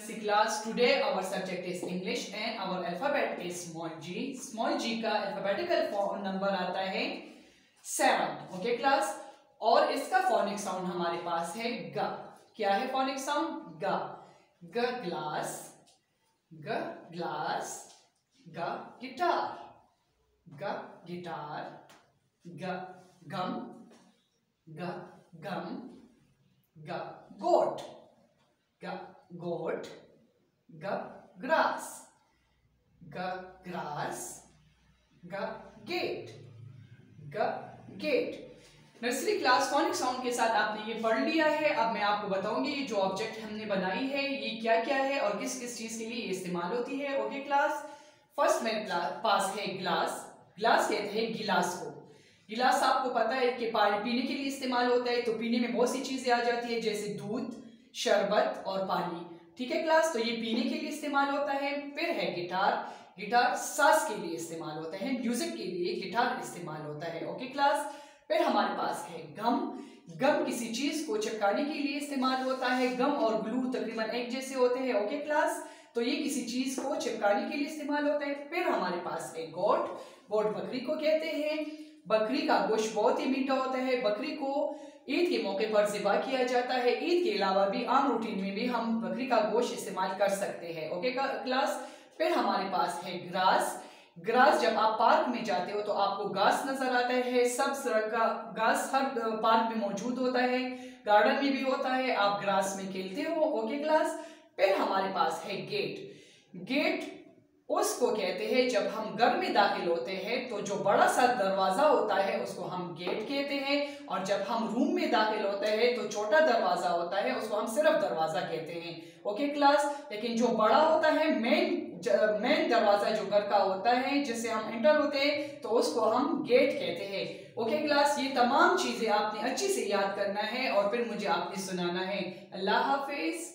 nursery class. Today our subject is English and our alphabet is small g. Small g का alphabetical number आता है 7. Okay class, और इसका phonic sound हमारे पास है ग. क्या है phonic sound? ग. ग ग्लास, ग ग्लास, ग गिटार, ग गिटार, ग गम, ग गम, ग goat, ग goat, ग grass, ग grass, ग gate, ग gate. Nursery class phonic sound के साथ आपने ये पढ़ लिया है. अब मैं आपको बताऊंगी ये जो ऑब्जेक्ट हमने बनाई है ये क्या क्या है और किस किस चीज के लिए इस्तेमाल होती है. ओके क्लास, फर्स्ट मेरे पास है ग्लास. ग्लास कहते हैं गिलास को. गिलास आपको पता है कि पानी पीने के लिए इस्तेमाल होता है, तो पीने में बहुत सी चीजें आ जाती है जैसे दूध, शरबत और पानी. ठीक है क्लास, तो ये पीने के लिए इस्तेमाल होता है. फिर है गिटार. गिटार साज के लिए इस्तेमाल होता है, म्यूजिक के लिए गिटार इस्तेमाल होता है. ओके क्लास, फिर हमारे पास है गम. गम किसी चीज को चिपकाने के लिए इस्तेमाल होता है. गम और ग्लू तकरीबन एक जैसे होते हैं. ओके क्लास, तो ये किसी चीज को चिपकाने के लिए इस्तेमाल होता है. फिर हमारे पास है गोट. गोट बकरी को कहते हैं. बकरी का गोश्त बहुत ही मीठा होता है. बकरी को ईद के मौके पर ज़िबा किया जाता है. ईद के अलावा भी आम रूटीन में भी हम बकरी का गोश्त इस्तेमाल कर सकते हैं. ओके क्लास, फिर हमारे पास है ग्रास. ग्रास जब आप पार्क में जाते हो तो आपको घास नजर आता है. सब्ज रंग का घास हर पार्क में मौजूद होता है, गार्डन में भी होता है. आप ग्रास में खेलते हो. ओके क्लास, फिर हमारे पास है गेट. गेट उसको कहते हैं जब हम घर में दाखिल होते हैं तो जो बड़ा सा दरवाजा होता है उसको हम गेट कहते हैं, और जब हम रूम में दाखिल होते हैं तो छोटा दरवाजा होता है उसको हम सिर्फ दरवाजा कहते हैं. ओके क्लास, लेकिन जो बड़ा होता है मेन दरवाजा जो घर का होता है जिससे हम एंटर होते हैं तो उसको हम गेट कहते हैं. ओके क्लास, ये तमाम चीजें आपने अच्छी से याद करना है और फिर मुझे आपने सुनाना है. अल्लाह हाफिज.